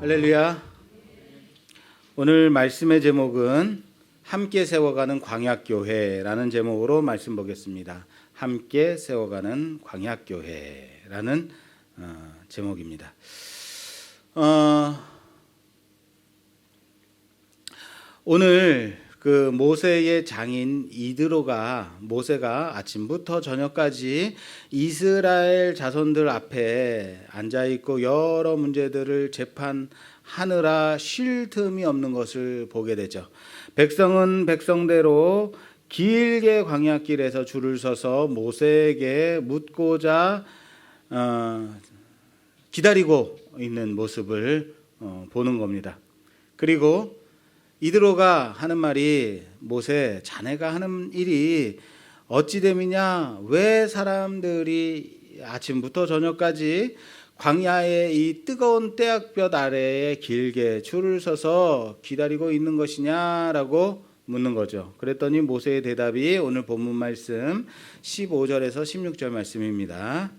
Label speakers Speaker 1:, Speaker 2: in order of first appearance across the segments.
Speaker 1: 할렐루야. 오늘 말씀의 제목은 함께 세워가는 광약교회라는 제목으로 말씀 보겠습니다. 함께 세워가는 광약교회라는 제목입니다. 오늘 그 모세의 장인 모세가 아침부터 저녁까지 이스라엘 자손들 앞에 앉아 있고 여러 문제들을 재판하느라 쉴 틈이 없는 것을 보게 되죠. 백성은 백성대로 길게 광야길에서 줄을 서서 모세에게 묻고자 기다리고 있는 모습을 보는 겁니다. 그리고 이드로가 하는 말이, 모세, 자네가 하는 일이 어찌 됨이냐? 왜 사람들이 아침부터 저녁까지 광야의 이 뜨거운 떼약볕 아래에 길게 줄을 서서 기다리고 있는 것이냐라고 묻는 거죠. 그랬더니 모세의 대답이 오늘 본문 말씀 15절에서 16절 말씀입니다.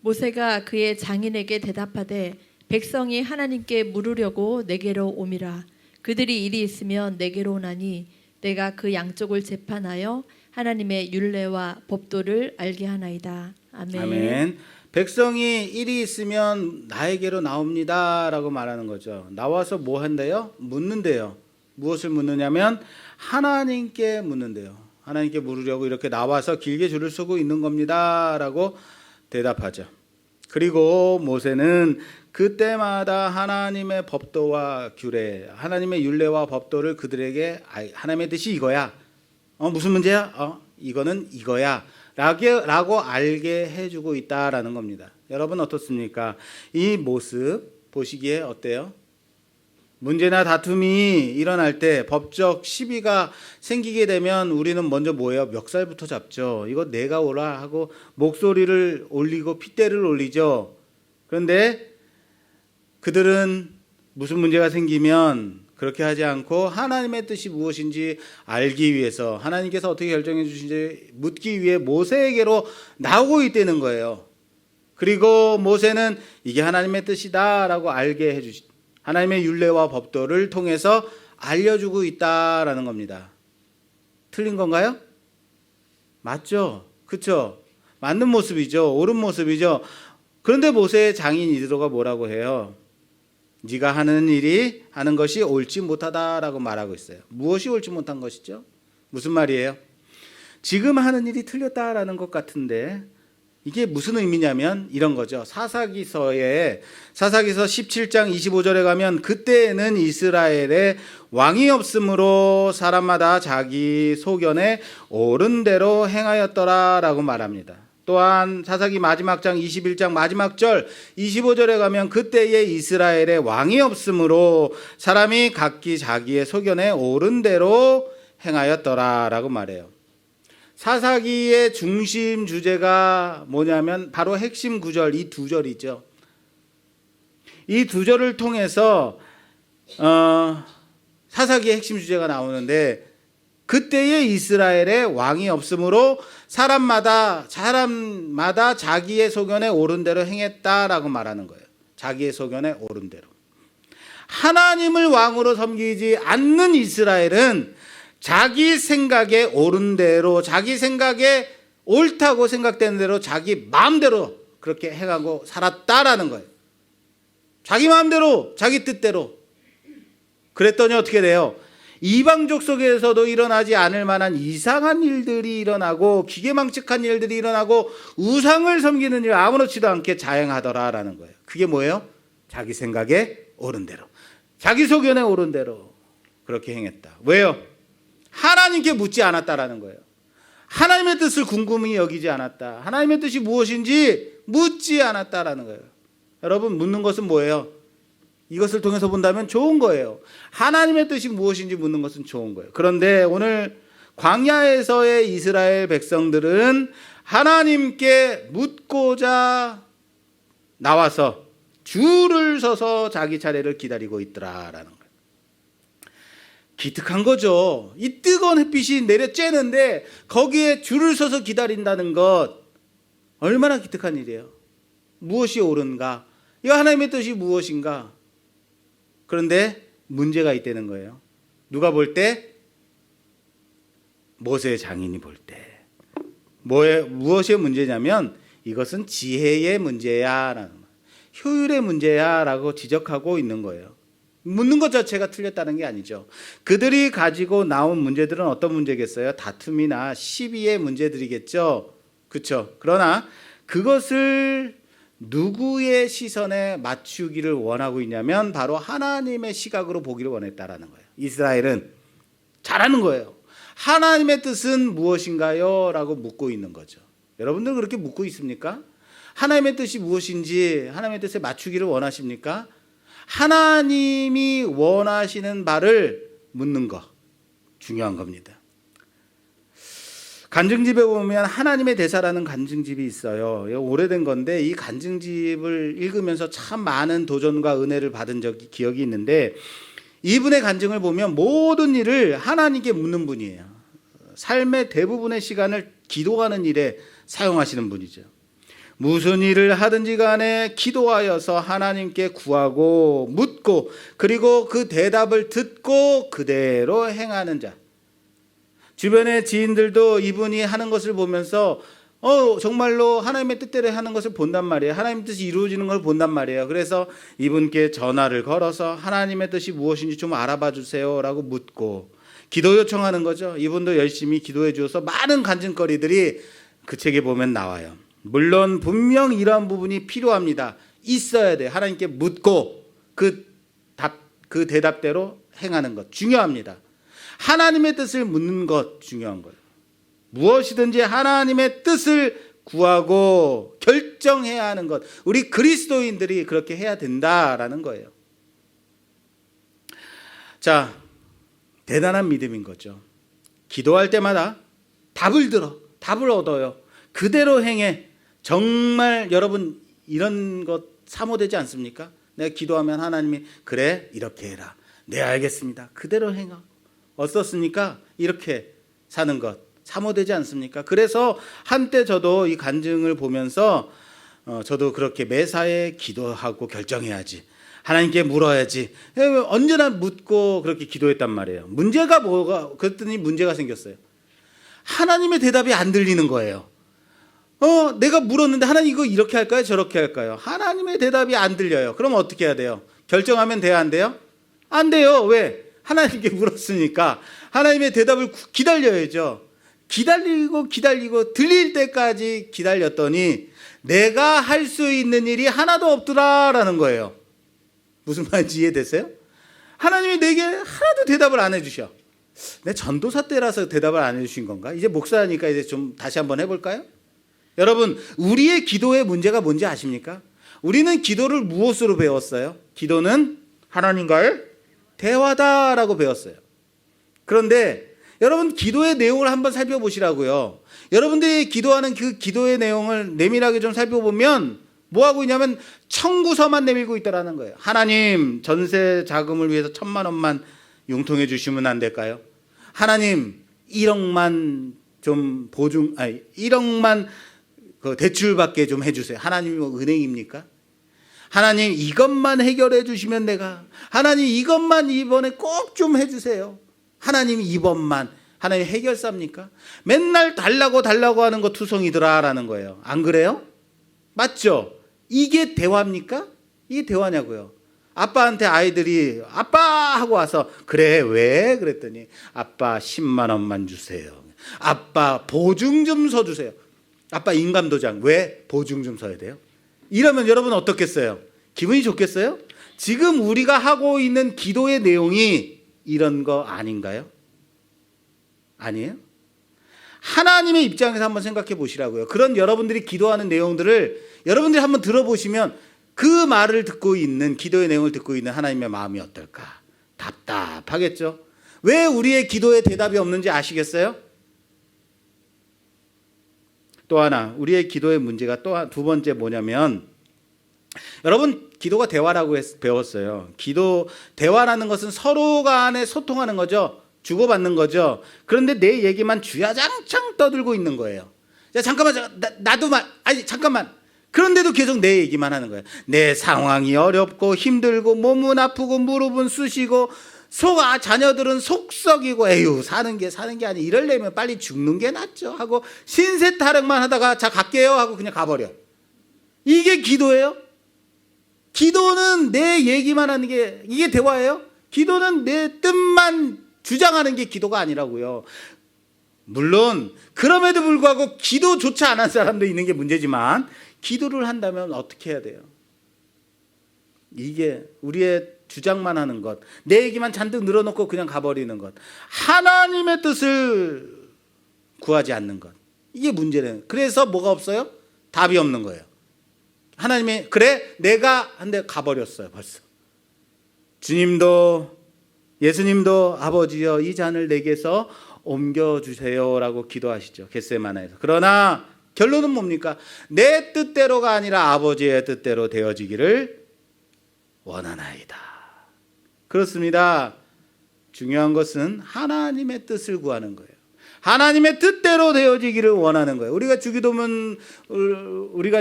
Speaker 2: 모세가 그의 장인에게 대답하되 백성이 하나님께 물으려고 내게로 오미라. 그들이 일이 있으면 내게로 오나니 내가 그 양쪽을 재판하여 하나님의 율례와 법도를 알게 하나이다. 아멘.
Speaker 1: 아멘. 백성이 일이 있으면 나에게로 나옵니다라고 말하는 거죠. 나와서 뭐 한대요? 묻는데요. 무엇을 묻느냐면 하나님께 묻는데요. 하나님께 물으려고 이렇게 나와서 길게 줄을 서고 있는 겁니다라고 대답하죠. 그리고 모세는 그때마다 하나님의 법도와 규례, 하나님의 율례와 법도를 그들에게 하나님의 뜻이 이거야. 무슨 문제야? 이거는 이거야. 라고 알게 해주고 있다라는 겁니다. 여러분 어떻습니까? 이 모습 보시기에 어때요? 문제나 다툼이 일어날 때, 법적 시비가 생기게 되면 우리는 먼저 뭐예요? 멱살부터 잡죠. 이거 내가 오라 하고 목소리를 올리고 핏대를 올리죠. 그런데 그들은 무슨 문제가 생기면 그렇게 하지 않고 하나님의 뜻이 무엇인지 알기 위해서, 하나님께서 어떻게 결정해 주신지 묻기 위해 모세에게로 나오고 있다는 거예요. 그리고 모세는 이게 하나님의 뜻이다라고 알게 해주시, 하나님의 율례와 법도를 통해서 알려주고 있다라는 겁니다. 틀린 건가요? 맞죠? 그렇죠? 맞는 모습이죠. 옳은 모습이죠. 그런데 모세의 장인 이드로가 뭐라고 해요? 네가 하는 것이 옳지 못하다라고 말하고 있어요. 무엇이 옳지 못한 것이죠? 무슨 말이에요? 지금 하는 일이 틀렸다라는 것 같은데 이게 무슨 의미냐면 이런 거죠. 사사기서 17장 25절에 가면 그때에는 이스라엘에 왕이 없으므로 사람마다 자기 소견에 옳은 대로 행하였더라라고 말합니다. 또한 사사기 마지막 장 21장 마지막 절 25절에 가면 그때에 이스라엘에 왕이 없으므로 사람이 각기 자기의 소견에 옳은 대로 행하였더라라고 말해요. 사사기의 중심 주제가 뭐냐면 바로 핵심 구절, 이 두 절이죠. 이 두 절을 통해서 사사기의 핵심 주제가 나오는데, 그때의 이스라엘에 왕이 없으므로 사람마다 자기의 소견에 옳은 대로 행했다라고 말하는 거예요. 자기의 소견에 옳은 대로. 하나님을 왕으로 섬기지 않는 이스라엘은 자기 생각에 옳은 대로, 자기 생각에 옳다고 생각되는 대로 자기 마음대로 그렇게 행하고 살았다라는 거예요. 자기 마음대로, 자기 뜻대로. 그랬더니 어떻게 돼요? 이방족 속에서도 일어나지 않을 만한 이상한 일들이 일어나고 기계망측한 일들이 일어나고 우상을 섬기는 일 아무렇지도 않게 자행하더라라는 거예요. 그게 뭐예요? 자기 생각에 옳은 대로, 자기 소견에 옳은 대로 그렇게 행했다. 왜요? 하나님께 묻지 않았다라는 거예요. 하나님의 뜻을 궁금히 여기지 않았다. 하나님의 뜻이 무엇인지 묻지 않았다라는 거예요. 여러분, 묻는 것은 뭐예요? 이것을 통해서 본다면 좋은 거예요. 하나님의 뜻이 무엇인지 묻는 것은 좋은 거예요. 그런데 오늘 광야에서의 이스라엘 백성들은 하나님께 묻고자 나와서 줄을 서서 자기 차례를 기다리고 있더라라는 거예요. 기특한 거죠. 이 뜨거운 햇빛이 내려쬐는데 거기에 줄을 서서 기다린다는 것, 얼마나 기특한 일이에요. 무엇이 옳은가? 이 하나님의 뜻이 무엇인가? 그런데 문제가 있다는 거예요. 누가 볼 때? 모세 장인이 볼 때. 무엇의 문제냐면 이것은 지혜의 문제야, 효율의 문제야 라고 지적하고 있는 거예요. 묻는 것 자체가 틀렸다는 게 아니죠. 그들이 가지고 나온 문제들은 어떤 문제겠어요? 다툼이나 시비의 문제들이겠죠. 그렇죠. 그러나 그것을 누구의 시선에 맞추기를 원하고 있냐면 바로 하나님의 시각으로 보기를 원했다라는 거예요. 이스라엘은 잘하는 거예요. 하나님의 뜻은 무엇인가요? 라고 묻고 있는 거죠. 여러분들 그렇게 묻고 있습니까? 하나님의 뜻이 무엇인지 하나님의 뜻에 맞추기를 원하십니까? 하나님이 원하시는 바를 묻는 거 중요한 겁니다. 간증집에 보면 하나님의 대사라는 간증집이 있어요. 오래된 건데 이 간증집을 읽으면서 참 많은 도전과 은혜를 받은 기억이 있는데 이분의 간증을 보면 모든 일을 하나님께 묻는 분이에요. 삶의 대부분의 시간을 기도하는 일에 사용하시는 분이죠. 무슨 일을 하든지 간에 기도하여서 하나님께 구하고 묻고 그리고 그 대답을 듣고 그대로 행하는 자. 주변의 지인들도 이분이 하는 것을 보면서 정말로 하나님의 뜻대로 하는 것을 본단 말이에요. 하나님의 뜻이 이루어지는 걸 본단 말이에요. 그래서 이분께 전화를 걸어서 하나님의 뜻이 무엇인지 좀 알아봐 주세요 라고 묻고 기도 요청하는 거죠. 이분도 열심히 기도해 주어서 많은 간증거리들이 그 책에 보면 나와요. 물론 분명 이러한 부분이 필요합니다. 있어야 돼. 하나님께 묻고 그 대답대로 행하는 것 중요합니다. 하나님의 뜻을 묻는 것 중요한 거예요. 무엇이든지 하나님의 뜻을 구하고 결정해야 하는 것. 우리 그리스도인들이 그렇게 해야 된다라는 거예요. 자, 대단한 믿음인 거죠. 기도할 때마다 답을 얻어요. 그대로 행해. 정말 여러분 이런 것 사모되지 않습니까? 내가 기도하면 하나님이 그래 이렇게 해라. 네 알겠습니다. 그대로 행하. 어떻습니까? 이렇게 사는 것 사모되지 않습니까? 그래서 한때 저도 이 간증을 보면서 저도 그렇게 매사에 기도하고 결정해야지. 하나님께 물어야지. 언제나 묻고 그렇게 기도했단 말이에요. 문제가 뭐가 그랬더니 문제가 생겼어요. 하나님의 대답이 안 들리는 거예요. 내가 물었는데 하나님 이거 이렇게 할까요? 저렇게 할까요? 하나님의 대답이 안 들려요. 그럼 어떻게 해야 돼요? 결정하면 돼요? 안 돼요? 안 돼요. 왜? 하나님께 물었으니까 하나님의 대답을 기다려야죠. 기다리고 들릴 때까지 기다렸더니 내가 할 수 있는 일이 하나도 없더라라는 거예요. 무슨 말인지 이해되세요? 하나님이 내게 하나도 대답을 안 해주셔. 내 전도사 때라서 대답을 안 해주신 건가? 이제 목사니까 이제 좀 다시 한번 해볼까요? 여러분, 우리의 기도의 문제가 뭔지 아십니까? 우리는 기도를 무엇으로 배웠어요? 기도는 하나님과의 대화다라고 배웠어요. 그런데 여러분 기도의 내용을 한번 살펴보시라고요. 여러분들이 기도하는 그 기도의 내용을 내밀하게 좀 살펴보면 뭐 하고 있냐면 청구서만 내밀고 있다라는 거예요. 하나님 전세 자금을 위해서 1,000만 원만 융통해 주시면 안 될까요? 하나님 1억만 좀 1억만 그 대출받게 좀 해주세요. 하나님이 뭐 은행입니까? 하나님 이것만 해결해 주시면 내가 하나님 이것만 이번에 꼭 좀 해주세요. 하나님 이번만 하나님 해결사입니까? 맨날 달라고 하는 거 투성이더라라는 거예요. 안 그래요? 맞죠? 이게 대화입니까? 이게 대화냐고요. 아빠한테 아이들이 아빠 하고 와서 그래 왜? 그랬더니 아빠 10만 원만 주세요. 아빠 보증 좀 서주세요. 아빠 인감도장 왜 보증 좀 서야 돼요? 이러면 여러분 어떻겠어요? 기분이 좋겠어요? 지금 우리가 하고 있는 기도의 내용이 이런 거 아닌가요? 아니에요? 하나님의 입장에서 한번 생각해 보시라고요. 그런 여러분들이 기도하는 내용들을 여러분들이 한번 들어보시면 그 말을 듣고 있는 기도의 내용을 듣고 있는 하나님의 마음이 어떨까? 답답하겠죠? 왜 우리의 기도에 대답이 없는지 아시겠어요? 또 하나 우리의 기도의 문제가 또 두 번째 뭐냐면 여러분 기도가 대화라고 배웠어요. 대화라는 것은 서로 간에 소통하는 거죠. 주고받는 거죠. 그런데 내 얘기만 주야장창 떠들고 있는 거예요. 자 잠깐만 잠깐만 그런데도 계속 내 얘기만 하는 거예요. 내 상황이 어렵고 힘들고 몸은 아프고 무릎은 쑤시고 자녀들은 속 썩이고 에휴 사는 게 아니야. 이러려면 빨리 죽는 게 낫죠 하고 신세 타령만 하다가 자 갈게요 하고 그냥 가버려. 이게 기도예요? 기도는 내 얘기만 하는 게 이게 대화예요? 기도는 내 뜻만 주장하는 게 기도가 아니라고요. 물론 그럼에도 불구하고 기도조차 안 한 사람도 있는 게 문제지만 기도를 한다면 어떻게 해야 돼요? 이게 우리의 주장만 하는 것, 내 얘기만 잔뜩 늘어놓고 그냥 가버리는 것, 하나님의 뜻을 구하지 않는 것, 이게 문제래요. 그래서 뭐가 없어요? 답이 없는 거예요. 하나님이 그래 내가 한데 가버렸어요. 벌써 주님도 예수님도 아버지여 이 잔을 내게서 옮겨주세요라고 기도하시죠. 겟세마네에서. 그러나 결론은 뭡니까? 내 뜻대로가 아니라 아버지의 뜻대로 되어지기를 원하나이다. 그렇습니다. 중요한 것은 하나님의 뜻을 구하는 거예요. 하나님의 뜻대로 되어지기를 원하는 거예요. 우리가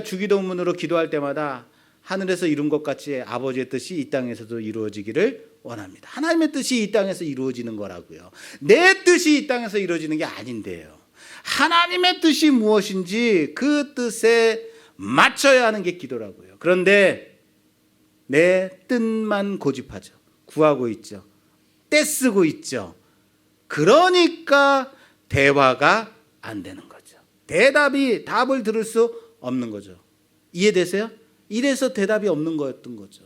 Speaker 1: 주기도문으로 기도할 때마다 하늘에서 이룬 것 같이 아버지의 뜻이 이 땅에서도 이루어지기를 원합니다. 하나님의 뜻이 이 땅에서 이루어지는 거라고요. 내 뜻이 이 땅에서 이루어지는 게 아닌데요. 하나님의 뜻이 무엇인지 그 뜻에 맞춰야 하는 게 기도라고요. 그런데 내 뜻만 고집하죠. 구하고 있죠. 떼쓰고 있죠. 그러니까 대화가 안 되는 거죠. 답을 들을 수 없는 거죠. 이해되세요? 이래서 대답이 없는 거였던 거죠.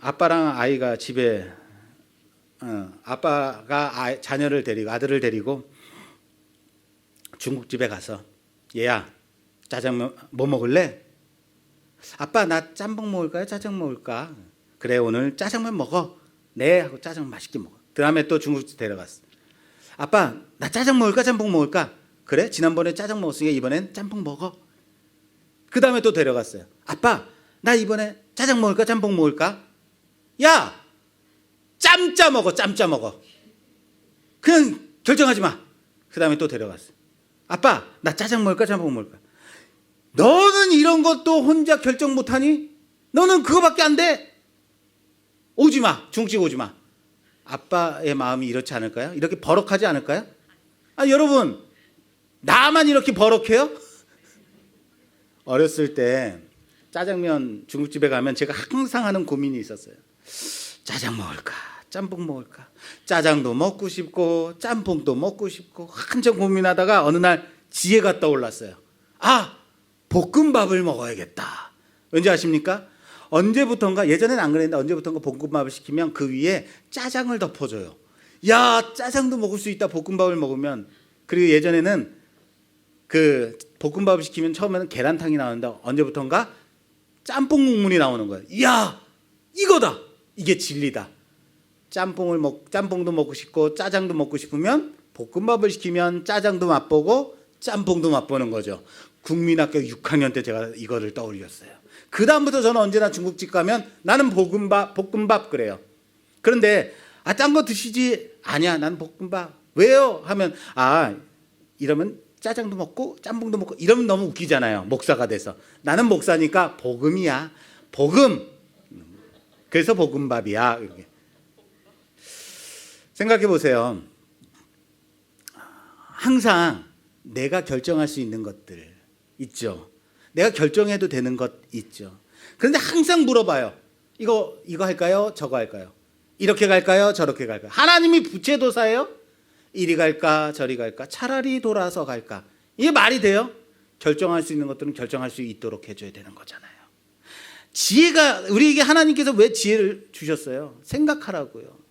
Speaker 1: 아빠랑 아이가 집에 아빠가 자녀를 데리고 아들을 데리고 중국집에 가서 얘야 짜장면 뭐 먹을래? 아빠 나 짬뽕 먹을까요? 짜장 먹을까? 그래 오늘 짜장면 먹어. 네 하고 짜장 맛있게 먹어. 다음에 또 중국집 데려갔어. 아빠 나 짜장 먹을까? 짬뽕 먹을까? 그래 지난번에 짜장 먹었으니까 이번엔 짬뽕 먹어. 그 다음에 또 데려갔어요. 아빠 나 이번에 짜장 먹을까? 짬뽕 먹을까? 야 짬짜 먹어. 짬짜 먹어. 그냥 결정하지 마. 그 다음에 또 데려갔어요. 아빠 나 짜장 먹을까? 짬뽕 먹을까? 너는 이런 것도 혼자 결정 못하니? 너는 그거밖에 안 돼. 오지 마. 중국집 오지 마. 아빠의 마음이 이렇지 않을까요? 이렇게 버럭하지 않을까요? 여러분 나만 이렇게 버럭해요? 어렸을 때 짜장면 중국집에 가면 제가 항상 하는 고민이 있었어요. 짜장 먹을까? 짬뽕 먹을까? 짜장도 먹고 싶고 짬뽕도 먹고 싶고 한참 고민하다가 어느 날 지혜가 떠올랐어요. 볶음밥을 먹어야겠다. 왠지 아십니까? 언제부턴가 예전엔 안 그랬는데 언제부턴가 볶음밥을 시키면 그 위에 짜장을 덮어줘요. 야 짜장도 먹을 수 있다. 볶음밥을 먹으면. 그리고 예전에는 그 볶음밥을 시키면 처음에는 계란탕이 나오는데 언제부턴가 짬뽕 국물이 나오는 거예요. 이야 이거다. 이게 진리다. 짬뽕도 먹고 싶고 짜장도 먹고 싶으면 볶음밥을 시키면 짜장도 맛보고 짬뽕도 맛보는 거죠. 국민학교 6학년 때 제가 이거를 떠올렸어요. 그 다음부터 저는 언제나 중국집 가면 나는 볶음밥 그래요. 그런데 딴 거 드시지? 아니야 나는 볶음밥. 왜요? 하면 이러면 짜장도 먹고 짬뽕도 먹고 이러면 너무 웃기잖아요. 목사가 돼서. 나는 목사니까 복음이야. 복음. 그래서 볶음밥이야. 이렇게. 생각해 보세요. 항상 내가 결정할 수 있는 것들 있죠. 내가 결정해도 되는 것 있죠. 그런데 항상 물어봐요. 이거 할까요? 저거 할까요? 이렇게 갈까요? 저렇게 갈까요? 하나님이 부채도사예요? 이리 갈까? 저리 갈까? 차라리 돌아서 갈까? 이게 말이 돼요? 결정할 수 있는 것들은 결정할 수 있도록 해줘야 되는 거잖아요. 지혜가 우리에게 하나님께서 왜 지혜를 주셨어요? 생각하라고요.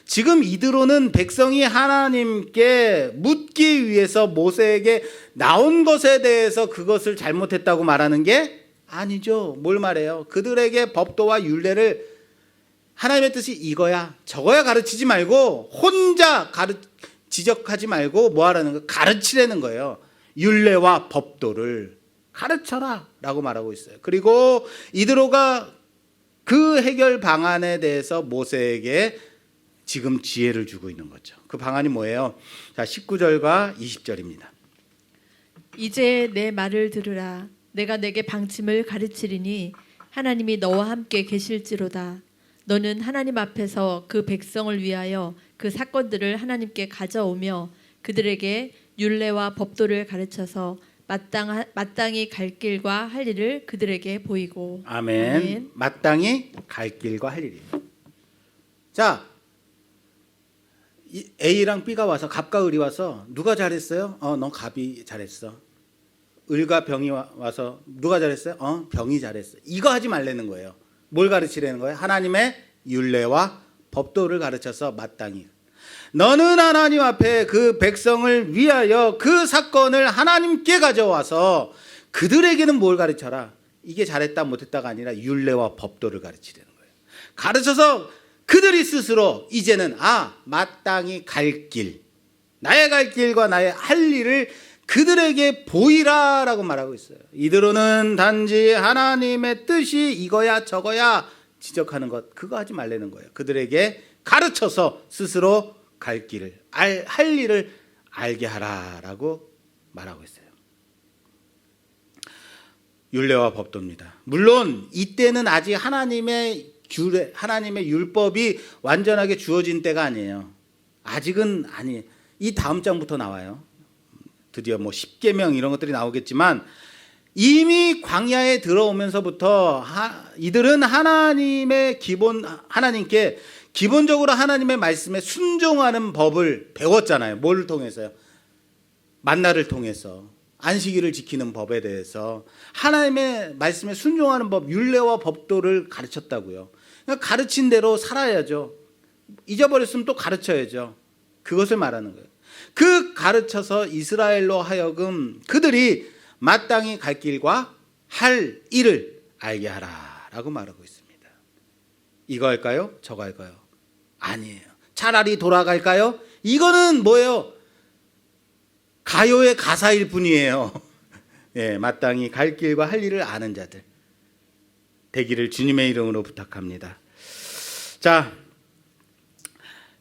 Speaker 1: 지금 이드로는 백성이 하나님께 묻기 위해서 모세에게 나온 것에 대해서 그것을 잘못했다고 말하는 게 아니죠. 뭘 말해요? 그들에게 법도와 율례를 하나님의 뜻이 이거야 저거야 가르치지 말고 혼자 지적하지 말고 뭐 하라는 거예요? 가르치라는 거예요. 율례와 법도를 가르쳐라 라고 말하고 있어요. 그리고 이드로가 그 해결 방안에 대해서 모세에게 지금 지혜를 주고 있는 거죠. 그 방안이 뭐예요? 자, 19절과 20절입니다.
Speaker 2: 이제 내 말을 들으라. 내가 내게 방침을 가르치리니 하나님이 너와 함께 계실지로다. 너는 하나님 앞에서 그 백성을 위하여 그 사건들을 하나님께 가져오며 그들에게 율례와 법도를 가르쳐서 마땅히 갈 길과 할 일을 그들에게 보이고.
Speaker 1: 아멘.
Speaker 2: 아멘.
Speaker 1: 마땅히 갈 길과 할 일이에요. 자, A랑 B가 와서 갑과 을이 와서 누가 잘했어요? 넌 갑이 잘했어. 을과 병이 와서 누가 잘했어요? 병이 잘했어. 이거 하지 말라는 거예요. 뭘 가르치라는 거예요? 하나님의 율례와 법도를 가르쳐서 마땅히. 너는 하나님 앞에 그 백성을 위하여 그 사건을 하나님께 가져와서 그들에게는 뭘 가르쳐라? 이게 잘했다 못했다가 아니라 율례와 법도를 가르치라는 거예요. 가르쳐서 그들이 스스로 이제는 마땅히 갈 길, 나의 갈 길과 나의 할 일을 그들에게 보이라라고 말하고 있어요. 이대로는 단지 하나님의 뜻이 이거야 저거야 지적하는 것, 그거 하지 말라는 거예요. 그들에게 가르쳐서 스스로 갈 길을, 할 일을 알게 하라라고 말하고 있어요. 율례와 법도입니다. 물론 이때는 아직 하나님의 율법이 완전하게 주어진 때가 아니에요. 아직은 아니에요. 이 다음 장부터 나와요. 드디어 뭐 십계명 이런 것들이 나오겠지만 이미 광야에 들어오면서부터 이들은 하나님께 기본적으로 하나님의 말씀에 순종하는 법을 배웠잖아요. 뭘 통해서요? 만나를 통해서 안식일을 지키는 법에 대해서 하나님의 말씀에 순종하는 법, 율례와 법도를 가르쳤다고요. 그러니까 가르친 대로 살아야죠. 잊어버렸으면 또 가르쳐야죠. 그것을 말하는 거예요. 그 가르쳐서 이스라엘로 하여금 그들이 마땅히 갈 길과 할 일을 알게 하라라고 말하고 있습니다. 이거 할까요? 저거 할까요? 아니에요. 차라리 돌아갈까요? 이거는 뭐예요? 가요의 가사일 뿐이에요. 예, 마땅히 갈 길과 할 일을 아는 자들 되기를 주님의 이름으로 부탁합니다. 자,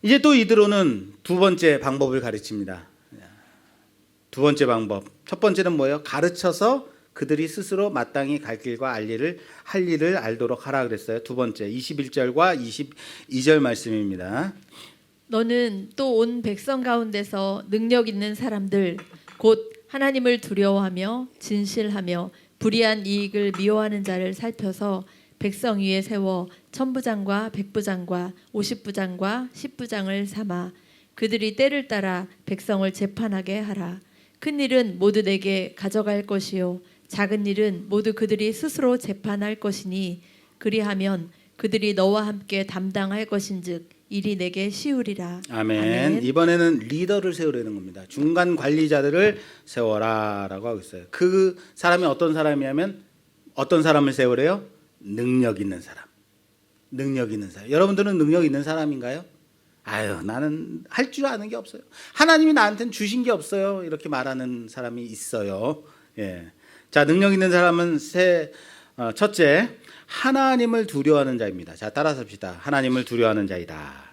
Speaker 1: 이제 또 이대로는 두 번째 방법을 가르칩니다. 두 번째 방법. 첫 번째는 뭐예요? 가르쳐서 그들이 스스로 마땅히 갈 길과 할 일을 알도록 하라 그랬어요. 두 번째 21절과 22절 말씀입니다.
Speaker 2: 너는 또 온 백성 가운데서 능력 있는 사람들 곧 하나님을 두려워하며 진실하며 불의한 이익을 미워하는 자를 살펴서 백성 위에 세워 천부장과 백부장과 50부장과 10부장을 삼아 그들이 때를 따라 백성을 재판하게 하라. 큰 일은 모두 내게 가져갈 것이요 작은 일은 모두 그들이 스스로 재판할 것이니 그리하면 그들이 너와 함께 담당할 것인즉 일이 내게 쉬우리라.
Speaker 1: 아멘.
Speaker 2: 아멘.
Speaker 1: 이번에는 리더를 세우려는 겁니다. 중간 관리자들을 세워라라고 하고 있어요. 그 사람이 어떤 사람이냐면 어떤 사람을 세우래요? 능력 있는 사람. 능력 있는 사람. 여러분들은 능력 있는 사람인가요? 나는 할 줄 아는 게 없어요. 하나님이 나한테는 주신 게 없어요. 이렇게 말하는 사람이 있어요. 예. 자, 능력 있는 사람은 첫째, 하나님을 두려워하는 자입니다. 자, 따라서 합시다. 하나님을 두려워하는 자이다.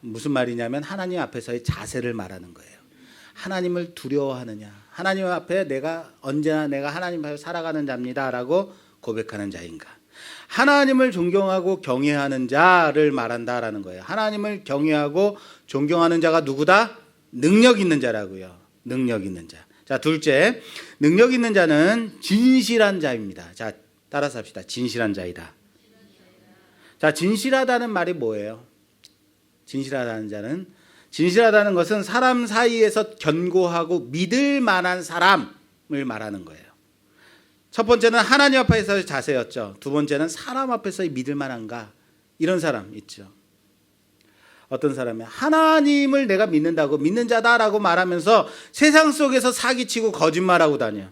Speaker 1: 무슨 말이냐면 하나님 앞에서의 자세를 말하는 거예요. 하나님을 두려워하느냐. 하나님 앞에 언제나 내가 하나님 앞에 살아가는 자입니다라고 고백하는 자인가. 하나님을 존경하고 경외하는 자를 말한다라는 거예요. 하나님을 경외하고 존경하는 자가 누구다? 능력 있는 자라고요. 능력 있는 자. 자, 둘째, 능력 있는 자는 진실한 자입니다. 자, 따라서 합시다. 진실한 자이다. 자, 진실하다는 말이 뭐예요? 진실하다는 것은 사람 사이에서 견고하고 믿을 만한 사람을 말하는 거예요. 첫 번째는 하나님 앞에서의 자세였죠. 두 번째는 사람 앞에서의 믿을 만한가? 이런 사람 있죠. 어떤 사람이 하나님을 내가 믿는다고 믿는 자다라고 말하면서 세상 속에서 사기치고 거짓말하고 다녀.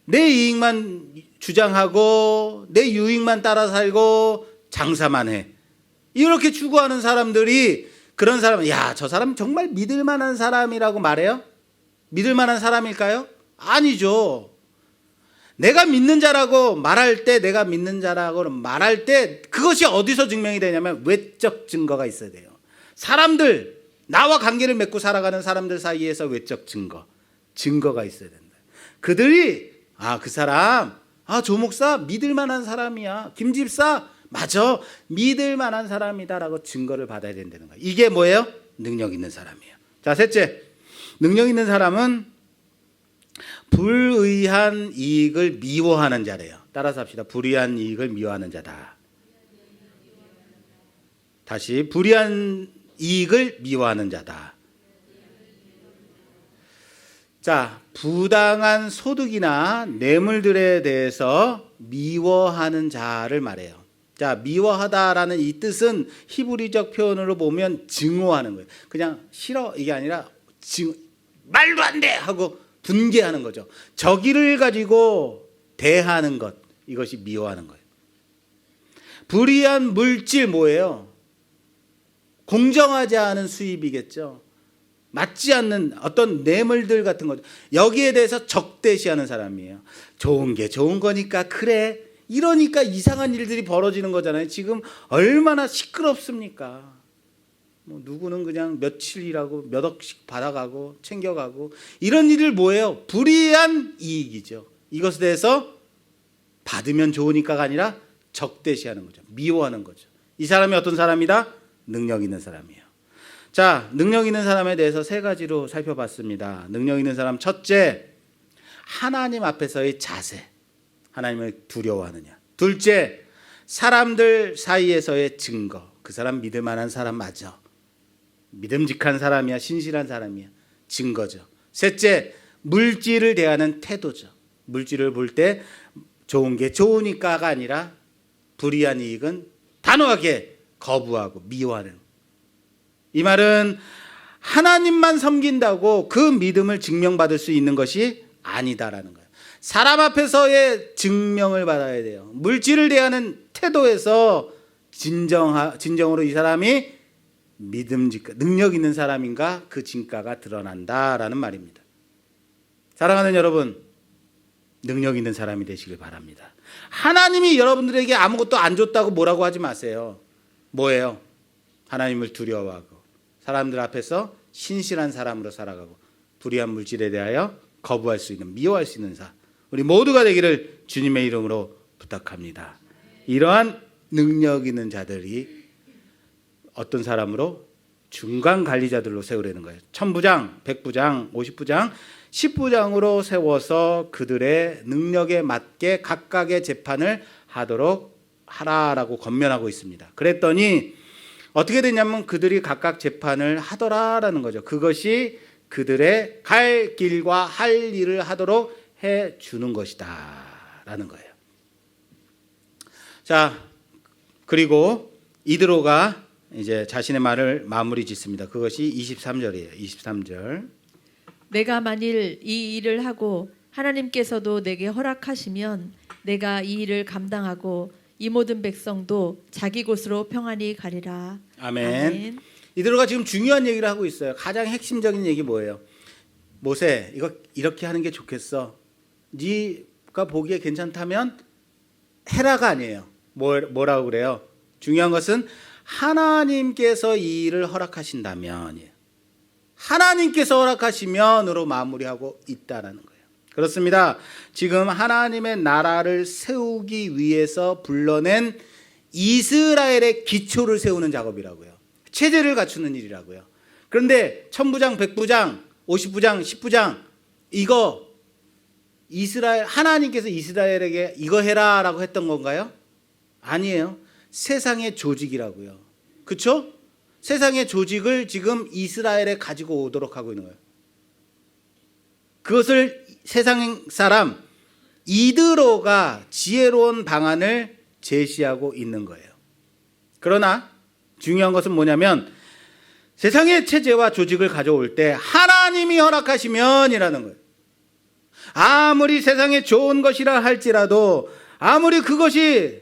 Speaker 1: 내 이익만 주장하고 내 유익만 따라 살고 장사만 해. 이렇게 추구하는 사람들이 그런 사람, 저 사람 정말 믿을 만한 사람이라고 말해요? 믿을 만한 사람일까요? 아니죠. 내가 믿는 자라고 말할 때 그것이 어디서 증명이 되냐면 외적 증거가 있어야 돼요. 나와 관계를 맺고 살아가는 사람들 사이에서 외적 증거. 증거가 있어야 된다. 그들이 그 사람 조 목사 믿을 만한 사람이야. 김 집사 맞아 믿을 만한 사람이다라고 증거를 받아야 된다는 거예요. 이게 뭐예요? 능력 있는 사람이에요. 자, 셋째, 능력 있는 사람은 불의한 이익을 미워하는 자래요. 따라서 합시다. 불의한 이익을 미워하는 자다. 다시, 불의한 이익을 미워하는 자다. 자, 부당한 소득이나 뇌물들에 대해서 미워하는 자를 말해요. 자, 미워하다라는 이 뜻은 히브리적 표현으로 보면 증오하는 거예요. 그냥 싫어 이게 아니라 말도 안 돼 하고 분개하는 거죠. 저기를 가지고 대하는 것, 이것이 미워하는 거예요. 불이한 물질 뭐예요? 공정하지 않은 수입이겠죠. 맞지 않는 어떤 뇌물들 같은 거죠. 여기에 대해서 적대시하는 사람이에요. 좋은 게 좋은 거니까 그래. 이러니까 이상한 일들이 벌어지는 거잖아요. 지금 얼마나 시끄럽습니까? 뭐 누구는 그냥 며칠 일하고 몇 억씩 받아가고 챙겨가고 이런 일을 뭐예요? 불이한 이익이죠. 이것에 대해서 받으면 좋으니까가 아니라 적대시하는 거죠. 미워하는 거죠. 이 사람이 어떤 사람이다? 능력 있는 사람이에요. 자, 능력 있는 사람에 대해서 세 가지로 살펴봤습니다. 능력 있는 사람, 첫째, 하나님 앞에서의 자세. 하나님을 두려워하느냐. 둘째, 사람들 사이에서의 증거. 그 사람 믿을 만한 사람 맞아. 믿음직한 사람이야. 신실한 사람이야. 증거죠. 셋째, 물질을 대하는 태도죠. 물질을 볼 때 좋은 게 좋으니까가 아니라 불이한 이익은 단호하게 거부하고 미워하는. 이 말은 하나님만 섬긴다고 그 믿음을 증명받을 수 있는 것이 아니다라는 거예요. 사람 앞에서의 증명을 받아야 돼요. 물질을 대하는 태도에서 진정으로 이 사람이 믿음직한 능력 있는 사람인가 그 진가가 드러난다라는 말입니다. 사랑하는 여러분, 능력 있는 사람이 되시길 바랍니다. 하나님이 여러분들에게 아무것도 안 줬다고 뭐라고 하지 마세요. 뭐예요? 하나님을 두려워하고 사람들 앞에서 신실한 사람으로 살아가고 불의한 물질에 대하여 거부할 수 있는, 미워할 수 있는 사, 우리 모두가 되기를 주님의 이름으로 부탁합니다. 이러한 능력 있는 자들이 어떤 사람으로? 중간 관리자들로 세우려는 거예요. 1000부장, 100부장, 50부장, 10부장으로 세워서 그들의 능력에 맞게 각각의 재판을 하도록 하라라고 권면하고 있습니다. 그랬더니 어떻게 되냐면 그들이 각각 재판을 하더라라는 거죠. 그것이 그들의 갈 길과 할 일을 하도록 해 주는 것이다 라는 거예요. 자, 그리고 이드로가 이제 자신의 말을 마무리 짓습니다. 그것이 23절이에요. 23절.
Speaker 2: 내가 만일 이 일을 하고 하나님께서도 내게 허락하시면 내가 이 일을 감당하고 이 모든 백성도 자기 곳으로 평안히 가리라.
Speaker 1: 아멘.
Speaker 2: 아멘.
Speaker 1: 이드로가 지금 중요한 얘기를 하고 있어요. 가장 핵심적인 얘기 뭐예요? 모세, 이거 이렇게 하는 게 좋겠어. 네가 보기에 괜찮다면 해라가 아니에요. 뭐라고 그래요? 중요한 것은 하나님께서 이 일을 허락하신다면, 하나님께서 허락하시면으로 마무리하고 있다라는 거예요. 그렇습니다. 지금 하나님의 나라를 세우기 위해서 불러낸 이스라엘의 기초를 세우는 작업이라고요. 체제를 갖추는 일이라고요. 그런데 1000부장, 100부장, 50부장, 10부장 이거 하나님께서 이스라엘에게 이거 해라라고 했던 건가요? 아니에요. 세상의 조직이라고요. 그렇죠? 세상의 조직을 지금 이스라엘에 가지고 오도록 하고 있는 거예요. 그것을 세상 사람 이드로가 지혜로운 방안을 제시하고 있는 거예요. 그러나 중요한 것은 뭐냐면 세상의 체제와 조직을 가져올 때 하나님이 허락하시면이라는 거예요. 아무리 세상에 좋은 것이라 할지라도, 아무리 그것이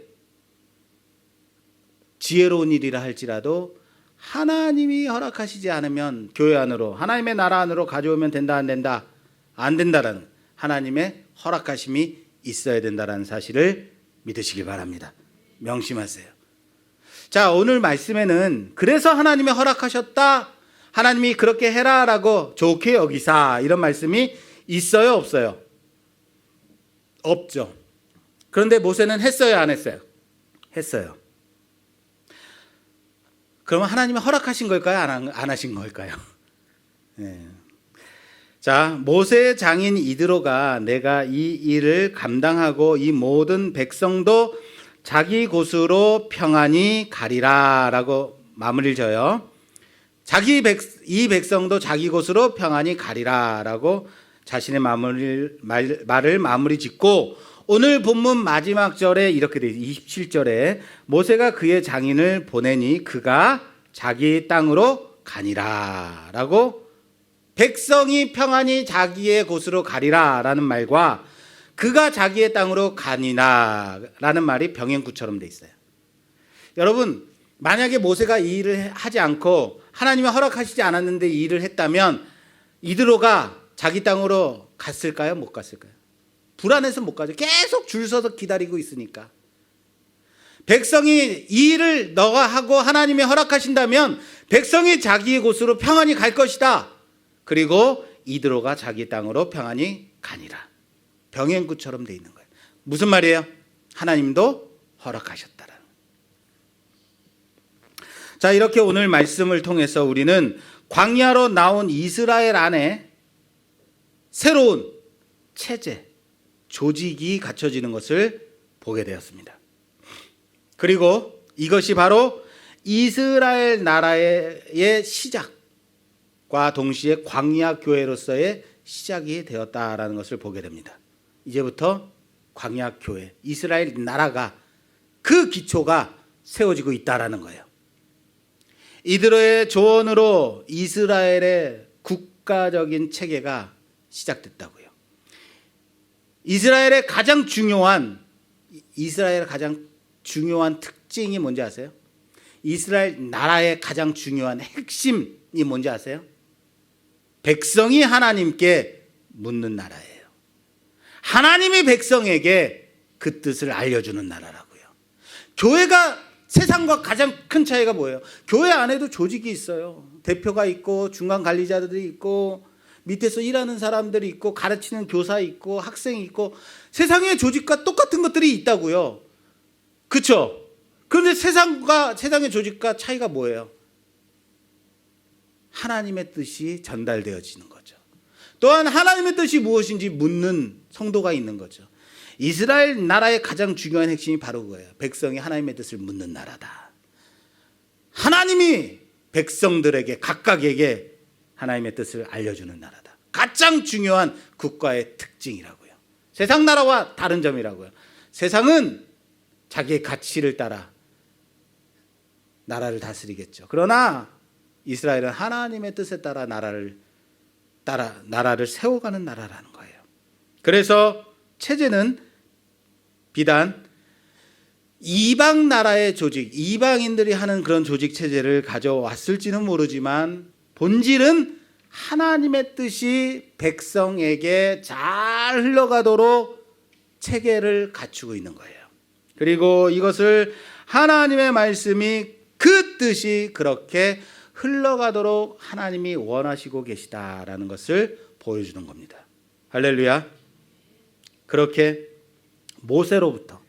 Speaker 1: 지혜로운 일이라 할지라도 하나님이 허락하시지 않으면 교회 안으로, 하나님의 나라 안으로 가져오면 된다 안 된다? 안 된다라는, 하나님의 허락하심이 있어야 된다라는 사실을 믿으시길 바랍니다. 명심하세요. 자, 오늘 말씀에는 그래서 하나님이 허락하셨다, 하나님이 그렇게 해라라고 좋게 여기사, 이런 말씀이 있어요, 없어요? 없죠. 그런데 모세는 했어요, 안 했어요? 했어요. 그러면 하나님이 허락하신 걸까요? 안 하신 걸까요? 네. 자, 모세의 장인 이드로가 내가 이 일을 감당하고 이 모든 백성도 자기 곳으로 평안히 가리라 라고 마무리를 져요. 이 백성도 자기 곳으로 평안히 가리라 라고 자신의 말을 마무리 짓고 오늘 본문 마지막 절에 이렇게 돼 있어요. 27절에 모세가 그의 장인을 보내니 그가 자기 땅으로 가니라 라고 백성이 평안히 자기의 곳으로 가리라 라는 말과 그가 자기의 땅으로 가니라 라는 말이 병행구처럼 돼 있어요. 여러분, 만약에 모세가 이 일을 하지 않고 하나님이 허락하시지 않았는데 이 일을 했다면 이드로가 자기 땅으로 갔을까요? 못 갔을까요? 불안해서 못 가죠. 계속 줄 서서 기다리고 있으니까. 백성이 이 일을 너가 하고 하나님이 허락하신다면 백성이 자기의 곳으로 평안히 갈 것이다. 그리고 이드로가 자기 땅으로 평안히 가니라. 병행구처럼 돼 있는 거예요. 무슨 말이에요? 하나님도 허락하셨다라는. 자, 이렇게 오늘 말씀을 통해서 우리는 광야로 나온 이스라엘 안에 새로운 체제, 조직이 갖춰지는 것을 보게 되었습니다. 그리고 이것이 바로 이스라엘 나라의 시작과 동시에 광야 교회로서의 시작이 되었다라는 것을 보게 됩니다. 이제부터 광야 교회, 이스라엘 나라가 그 기초가 세워지고 있다라는 거예요. 이드로의 조언으로 이스라엘의 국가적인 체계가 시작됐다고요. 이스라엘의 가장 중요한 특징이 뭔지 아세요? 이스라엘 나라의 가장 중요한 핵심이 뭔지 아세요? 백성이 하나님께 묻는 나라예요. 하나님이 백성에게 그 뜻을 알려주는 나라라고요. 교회가 세상과 가장 큰 차이가 뭐예요? 교회 안에도 조직이 있어요. 대표가 있고 중간 관리자들이 있고 밑에서 일하는 사람들이 있고 가르치는 교사 있고 학생이 있고 세상의 조직과 똑같은 것들이 있다고요. 그렇죠? 그런데 세상의 조직과 차이가 뭐예요? 하나님의 뜻이 전달되어지는 거죠. 또한 하나님의 뜻이 무엇인지 묻는 성도가 있는 거죠. 이스라엘 나라의 가장 중요한 핵심이 바로 그거예요. 백성이 하나님의 뜻을 묻는 나라다. 하나님이 백성들에게 각각에게 하나님의 뜻을 알려주는 나라다. 가장 중요한 국가의 특징이라고요. 세상 나라와 다른 점이라고요. 세상은 자기의 가치를 따라 나라를 다스리겠죠. 그러나 이스라엘은 하나님의 뜻에 따라 나라를 세워가는 나라라는 거예요. 그래서 체제는 비단 이방 나라의 조직, 이방인들이 하는 그런 조직 체제를 가져왔을지는 모르지만 본질은 하나님의 뜻이 백성에게 잘 흘러가도록 체계를 갖추고 있는 거예요. 그리고 이것을 하나님의 말씀이 그 뜻이 그렇게 흘러가도록 하나님이 원하시고 계시다라는 것을 보여주는 겁니다. 할렐루야. 그렇게 모세로부터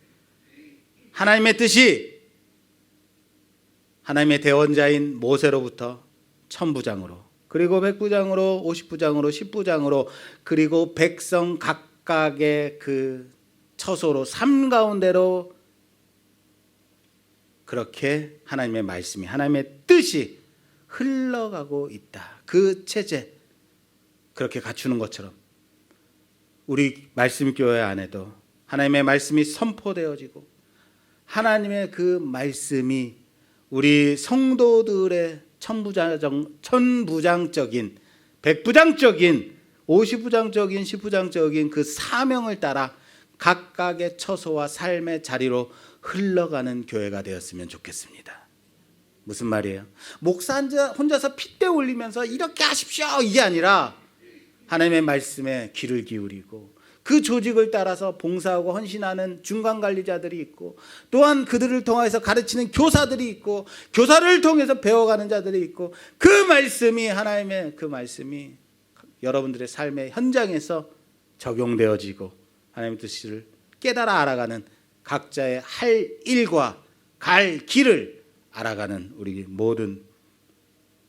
Speaker 1: 하나님의 뜻이 하나님의 대원자인 모세로부터 1000부장으로 그리고 100부장으로 50부장으로 10부장으로 그리고 백성 각각의 그 처소로 삶 가운데로 그렇게 하나님의 말씀이 하나님의 뜻이 흘러가고 있다. 그 체제 그렇게 갖추는 것처럼 우리 말씀교회 안에도 하나님의 말씀이 선포되어지고 하나님의 그 말씀이 우리 성도들의 천부장적인 100부장적인 50부장적인 10부장적인 그 사명을 따라 각각의 처소와 삶의 자리로 흘러가는 교회가 되었으면 좋겠습니다. 무슨 말이에요? 목사 혼자서 핏대 올리면서 이렇게 하십시오 이게 아니라 하나님의 말씀에 귀를 기울이고 그 조직을 따라서 봉사하고 헌신하는 중간관리자들이 있고 또한 그들을 통해서 가르치는 교사들이 있고 교사를 통해서 배워가는 자들이 있고 그 말씀이 하나님의 그 말씀이 여러분들의 삶의 현장에서 적용되어지고 하나님의 뜻을 깨달아 알아가는 각자의 할 일과 갈 길을 알아가는 우리 모든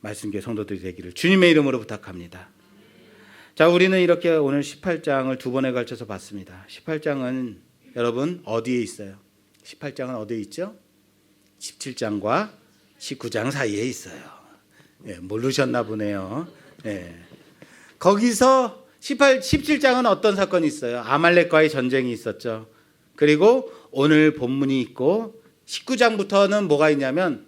Speaker 1: 말씀교회 성도들이 되기를 주님의 이름으로 부탁합니다. 자, 우리는 이렇게 오늘 18장을 두 번에 걸쳐서 봤습니다. 18장은 여러분 어디에 있어요? 18장은 어디에 있죠? 17장과 19장 사이에 있어요. 예, 모르셨나 보네요. 예. 거기서 17장은 어떤 사건이 있어요? 아말렉과의 전쟁이 있었죠. 그리고 오늘 본문이 있고 19장부터는 뭐가 있냐면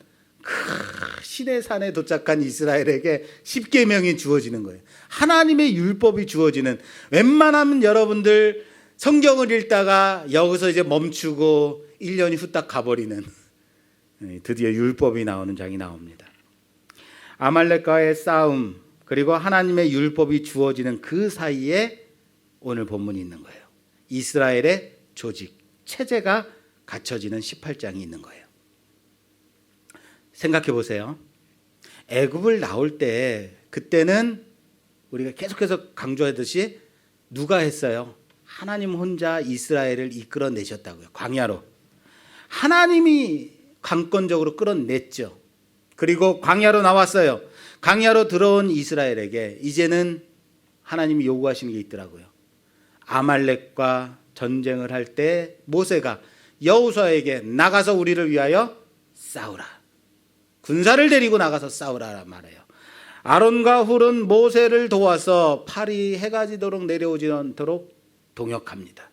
Speaker 1: 시내산에 도착한 이스라엘에게 십계명이 주어지는 거예요. 하나님의 율법이 주어지는, 웬만하면 여러분들 성경을 읽다가 여기서 이제 멈추고 1년이 후딱 가버리는 드디어 율법이 나오는 장이 나옵니다. 아말렉과의 싸움, 그리고 하나님의 율법이 주어지는 그 사이에 오늘 본문이 있는 거예요. 이스라엘의 조직, 체제가 갖춰지는 18장이 있는 거예요. 생각해 보세요. 애굽을 나올 때 그때는 우리가 계속해서 강조하듯이 누가 했어요? 하나님 혼자 이스라엘을 이끌어내셨다고요. 광야로. 하나님이 강권적으로 끌어냈죠. 그리고 광야로 나왔어요. 광야로 들어온 이스라엘에게 이제는 하나님이 요구하시는 게 있더라고요. 아말렉과 전쟁을 할 때 모세가 여호수아에게 나가서 우리를 위하여 싸우라. 군사를 데리고 나가서 싸우라란 말이에요. 아론과 훌은 모세를 도와서 팔이 해가 지도록 내려오지 않도록 동역합니다.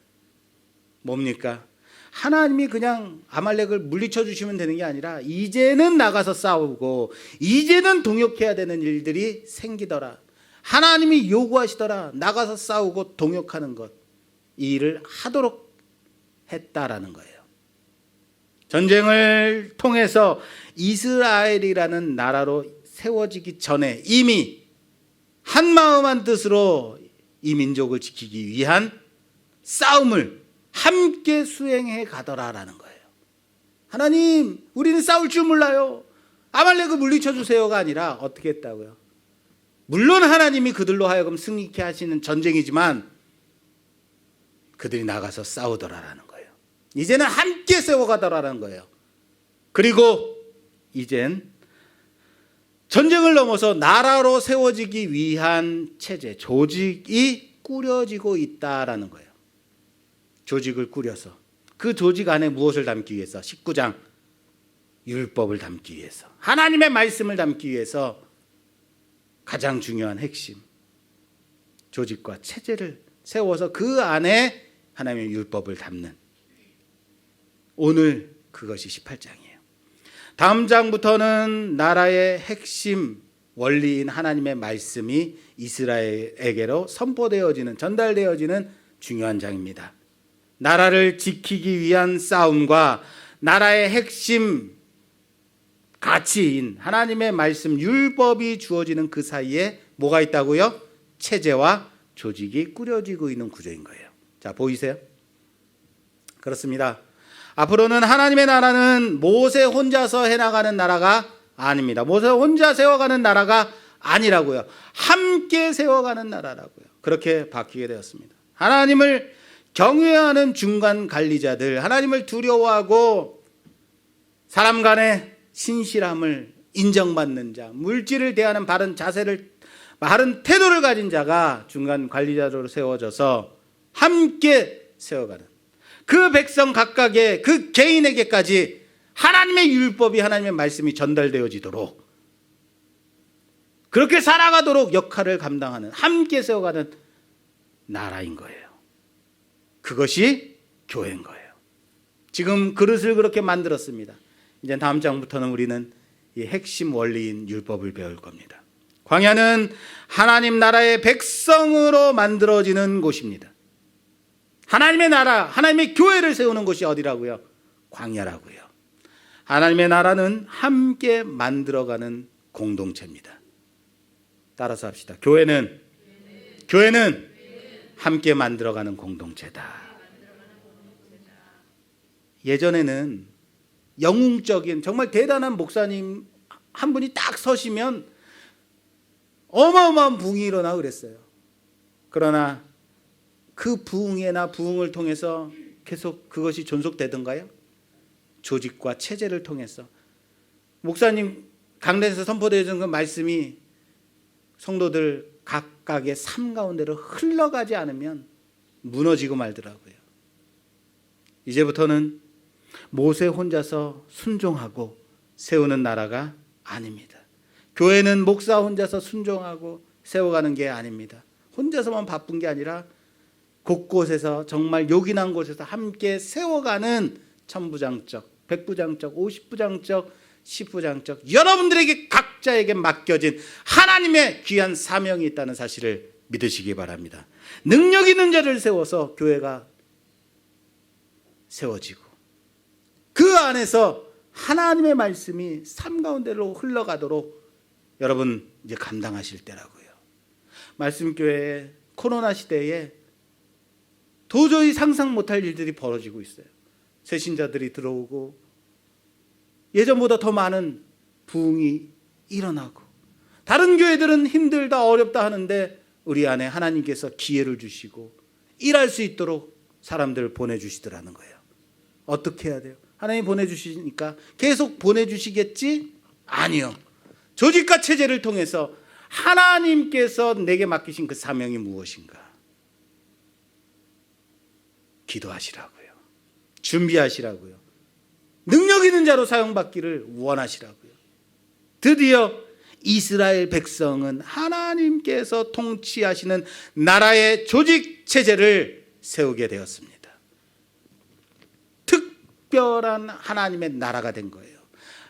Speaker 1: 뭡니까? 하나님이 그냥 아말렉을 물리쳐 주시면 되는 게 아니라 이제는 나가서 싸우고 이제는 동역해야 되는 일들이 생기더라. 하나님이 요구하시더라. 나가서 싸우고 동역하는 것, 이 일을 하도록 했다라는 거예요. 전쟁을 통해서 이스라엘이라는 나라로 세워지기 전에 이미 한마음 한뜻으로 이 민족을 지키기 위한 싸움을 함께 수행해 가더라라는 거예요. 하나님, 우리는 싸울 줄 몰라요. 아말렉을 물리쳐 주세요가 아니라 어떻게 했다고요? 물론 하나님이 그들로 하여금 승리케 하시는 전쟁이지만 그들이 나가서 싸우더라라는 거예요. 이제는 함께 세워가더라라는 거예요. 그리고 이젠 전쟁을 넘어서 나라로 세워지기 위한 체제, 조직이 꾸려지고 있다라는 거예요. 조직을 꾸려서 그 조직 안에 무엇을 담기 위해서? 19장 율법을 담기 위해서, 하나님의 말씀을 담기 위해서 가장 중요한 핵심 조직과 체제를 세워서 그 안에 하나님의 율법을 담는, 오늘 그것이 18장이에요. 다음 장부터는 나라의 핵심 원리인 하나님의 말씀이 이스라엘에게로 선포되어지는, 전달되어지는 중요한 장입니다. 나라를 지키기 위한 싸움과 나라의 핵심 가치인 하나님의 말씀, 율법이 주어지는 그 사이에 뭐가 있다고요? 체제와 조직이 꾸려지고 있는 구조인 거예요. 자, 보이세요? 그렇습니다. 앞으로는 하나님의 나라는 모세 혼자서 해나가는 나라가 아닙니다. 모세 혼자 세워가는 나라가 아니라고요. 함께 세워가는 나라라고요. 그렇게 바뀌게 되었습니다. 하나님을 경외하는 중간 관리자들, 하나님을 두려워하고 사람 간의 신실함을 인정받는 자, 물질을 대하는 바른 자세를, 바른 태도를 가진 자가 중간 관리자로 세워져서 함께 세워가는, 그 백성 각각의 그 개인에게까지 하나님의 율법이, 하나님의 말씀이 전달되어지도록, 그렇게 살아가도록 역할을 감당하는, 함께 세워가는 나라인 거예요. 그것이 교회인 거예요. 지금 그릇을 그렇게 만들었습니다. 이제 다음 장부터는 우리는 이 핵심 원리인 율법을 배울 겁니다. 광야는 하나님 나라의 백성으로 만들어지는 곳입니다. 하나님의 나라, 하나님의 교회를 세우는 곳이 어디라고요? 광야라고요. 하나님의 나라는 함께 만들어가는 공동체입니다. 따라서 합시다. 교회는 함께 만들어가는 공동체다. 예전에는 영웅적인 정말 대단한 목사님 한 분이 딱 서시면 어마어마한 붕이 일어나 그랬어요. 그러나 그 부흥회나 부흥을 통해서 계속 그것이 존속되던가요? 조직과 체제를 통해서. 목사님 강단에서 선포되어진 그 말씀이 성도들 각각의 삶 가운데로 흘러가지 않으면 무너지고 말더라고요. 이제부터는 모세 혼자서 순종하고 세우는 나라가 아닙니다. 교회는 목사 혼자서 순종하고 세워가는 게 아닙니다. 혼자서만 바쁜 게 아니라 곳곳에서 정말 요긴한 곳에서 함께 세워가는 천부장적, 백부장적, 50부장적, 10부장적 여러분들에게 각자에게 맡겨진 하나님의 귀한 사명이 있다는 사실을 믿으시기 바랍니다. 능력 있는 자를 세워서 교회가 세워지고 그 안에서 하나님의 말씀이 삶 가운데로 흘러가도록 여러분 이제 감당하실 때라고요. 말씀교회의 코로나 시대에 도저히 상상 못할 일들이 벌어지고 있어요. 새신자들이 들어오고 예전보다 더 많은 부흥이 일어나고 다른 교회들은 힘들다 어렵다 하는데 우리 안에 하나님께서 기회를 주시고 일할 수 있도록 사람들을 보내주시더라는 거예요. 어떻게 해야 돼요? 하나님 보내주시니까 계속 보내주시겠지? 아니요. 조직과 체제를 통해서 하나님께서 내게 맡기신 그 사명이 무엇인가? 기도하시라고요. 준비하시라고요. 능력 있는 자로 사용받기를 원하시라고요. 드디어 이스라엘 백성은 하나님께서 통치하시는 나라의 조직 체제를 세우게 되었습니다. 특별한 하나님의 나라가 된 거예요.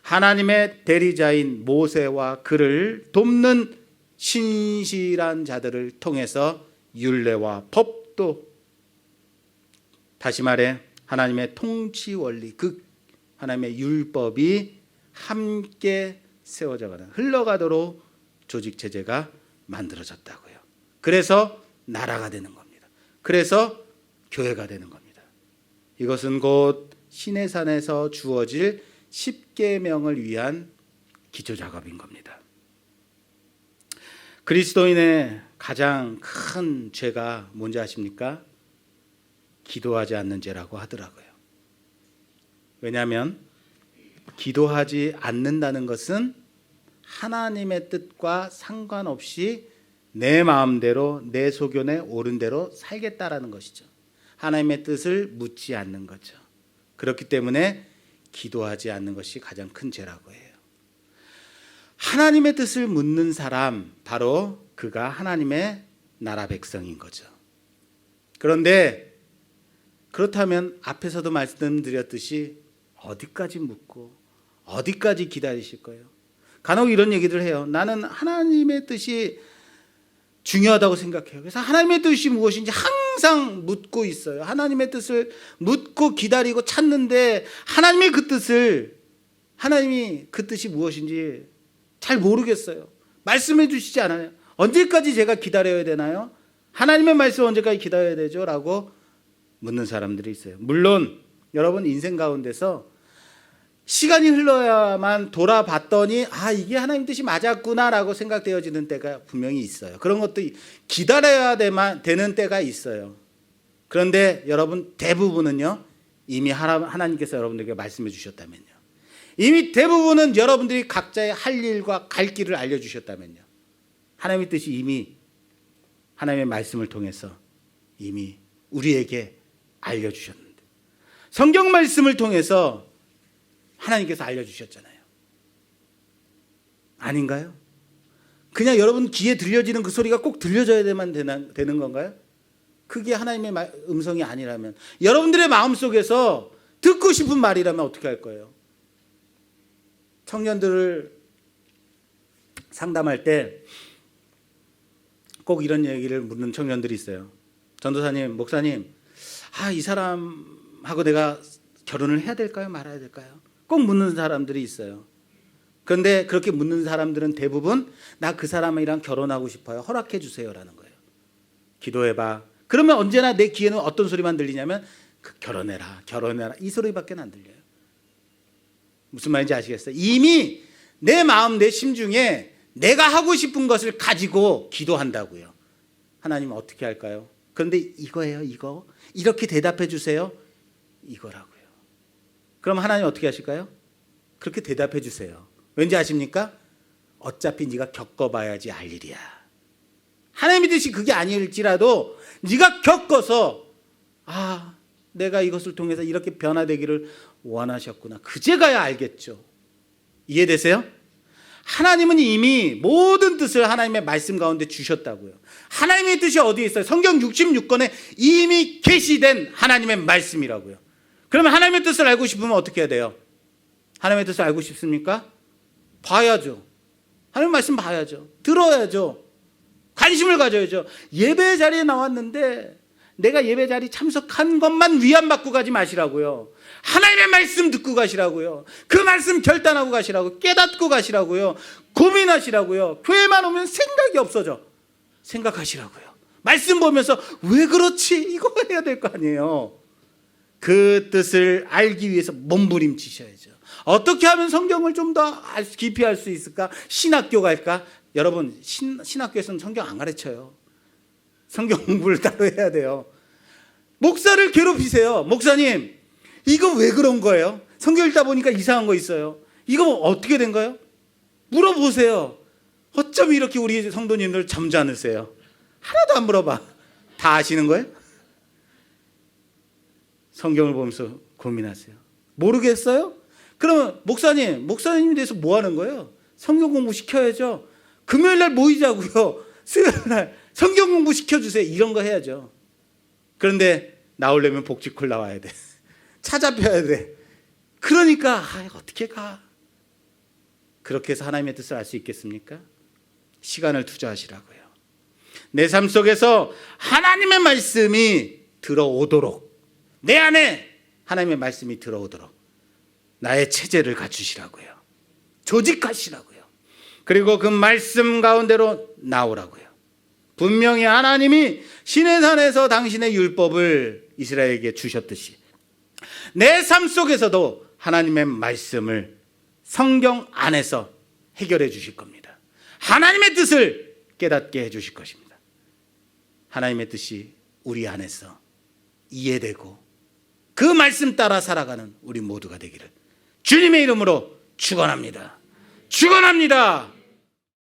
Speaker 1: 하나님의 대리자인 모세와 그를 돕는 신실한 자들을 통해서 율례와 법도, 다시 말해 하나님의 통치 원리, 그 하나님의 율법이 함께 세워져가는, 흘러가도록 조직 체제가 만들어졌다고요. 그래서 나라가 되는 겁니다. 그래서 교회가 되는 겁니다. 이것은 곧 시내산에서 주어질 10계명을 위한 기초 작업인 겁니다. 그리스도인의 가장 큰 죄가 뭔지 아십니까? 기도하지 않는 죄라고 하더라고요. 왜냐하면 기도하지 않는다는 것은 하나님의 뜻과 상관없이 내 마음대로 내 소견에 옳은 대로 살겠다라는 것이죠. 하나님의 뜻을 묻지 않는 거죠. 그렇기 때문에 기도하지 않는 것이 가장 큰 죄라고 해요. 하나님의 뜻을 묻는 사람, 바로 그가 하나님의 나라 백성인 거죠. 그런데 그렇다면 앞에서도 말씀드렸듯이 어디까지 묻고 어디까지 기다리실 거예요? 간혹 이런 얘기들 해요. 나는 하나님의 뜻이 중요하다고 생각해요. 그래서 하나님의 뜻이 무엇인지 항상 묻고 있어요. 하나님의 뜻을 묻고 기다리고 찾는데 하나님이 그 뜻이 무엇인지 잘 모르겠어요. 말씀해 주시지 않아요. 언제까지 제가 기다려야 되나요? 하나님의 말씀 언제까지 기다려야 되죠? 라고 묻는 사람들이 있어요. 물론 여러분 인생 가운데서 시간이 흘러야만 돌아봤더니 이게 하나님 뜻이 맞았구나라고 생각되어지는 때가 분명히 있어요. 그런 것도 기다려야 되는 때가 있어요. 그런데 여러분 대부분은요, 이미 하나님께서 여러분들에게 말씀해 주셨다면요, 이미 대부분은 여러분들이 각자의 할 일과 갈 길을 알려주셨다면요, 하나님의 뜻이 이미 하나님의 말씀을 통해서 이미 우리에게 알려주셨는데, 성경 말씀을 통해서 하나님께서 알려주셨잖아요. 아닌가요? 그냥 여러분 귀에 들려지는 그 소리가 꼭 들려져야만 되는 건가요? 그게 하나님의 음성이 아니라면, 여러분들의 마음속에서 듣고 싶은 말이라면 어떻게 할 거예요? 청년들을 상담할 때 꼭 이런 얘기를 묻는 청년들이 있어요. 전도사님, 목사님, 이 사람하고 내가 결혼을 해야 될까요? 말아야 될까요? 꼭 묻는 사람들이 있어요. 그런데 그렇게 묻는 사람들은 대부분 나 그 사람이랑 결혼하고 싶어요. 허락해 주세요라는 거예요. 기도해봐. 그러면 언제나 내 귀에는 어떤 소리만 들리냐면 결혼해라, 결혼해라, 이 소리밖에 안 들려요. 무슨 말인지 아시겠어요? 이미 내 마음, 내 심중에 내가 하고 싶은 것을 가지고 기도한다고요. 하나님은 어떻게 할까요? 그런데 이거예요, 이거. 이렇게 대답해 주세요. 이거라고요. 그럼 하나님 어떻게 하실까요? 그렇게 대답해 주세요. 왠지 아십니까? 어차피 네가 겪어봐야지 알 일이야. 하나님의 뜻이 그게 아닐지라도 네가 겪어서 내가 이것을 통해서 이렇게 변화되기를 원하셨구나. 그제가야 알겠죠. 이해되세요? 하나님은 이미 모든 뜻을 하나님의 말씀 가운데 주셨다고요. 하나님의 뜻이 어디에 있어요? 성경 66권에 이미 계시된 하나님의 말씀이라고요. 그러면 하나님의 뜻을 알고 싶으면 어떻게 해야 돼요? 하나님의 뜻을 알고 싶습니까? 봐야죠. 하나님의 말씀 봐야죠. 들어야죠. 관심을 가져야죠. 예배 자리에 나왔는데 내가 예배 자리 참석한 것만 위안받고 가지 마시라고요. 하나님의 말씀 듣고 가시라고요. 그 말씀 결단하고 가시라고, 깨닫고 가시라고요. 고민하시라고요. 교회만 오면 생각이 없어져. 생각하시라고요. 말씀 보면서 왜 그렇지? 이거 해야 될 거 아니에요. 그 뜻을 알기 위해서 몸부림치셔야죠. 어떻게 하면 성경을 좀 더 깊이 알 수 있을까? 신학교 갈까? 여러분, 신학교에서는 성경 안 가르쳐요. 성경 공부를 따로 해야 돼요. 목사를 괴롭히세요. 목사님, 이거 왜 그런 거예요? 성경 읽다 보니까 이상한 거 있어요. 이거 어떻게 된 거예요? 물어보세요. 어쩜 이렇게 우리 성도님들 점잖으세요? 하나도 안 물어봐. 다 아시는 거예요? 성경을 보면서 고민하세요. 모르겠어요? 그러면 목사님에 대해서 뭐 하는 거예요? 성경 공부 시켜야죠. 금요일 날 모이자고요. 수요일 날 성경 공부 시켜주세요. 이런 거 해야죠. 그런데 나오려면 복지콜 나와야 돼. 찾아뵈야 돼. 그러니까 어떻게 가? 그렇게 해서 하나님의 뜻을 알 수 있겠습니까? 시간을 투자하시라고요. 내 삶 속에서 하나님의 말씀이 들어오도록, 내 안에 하나님의 말씀이 들어오도록 나의 체제를 갖추시라고요. 조직하시라고요. 그리고 그 말씀 가운데로 나오라고요. 분명히 하나님이 시내산에서 당신의 율법을 이스라엘에게 주셨듯이 내 삶 속에서도 하나님의 말씀을 성경 안에서 해결해 주실 겁니다. 하나님의 뜻을 깨닫게 해 주실 것입니다. 하나님의 뜻이 우리 안에서 이해되고 그 말씀 따라 살아가는 우리 모두가 되기를 주님의 이름으로 축원합니다. 축원합니다.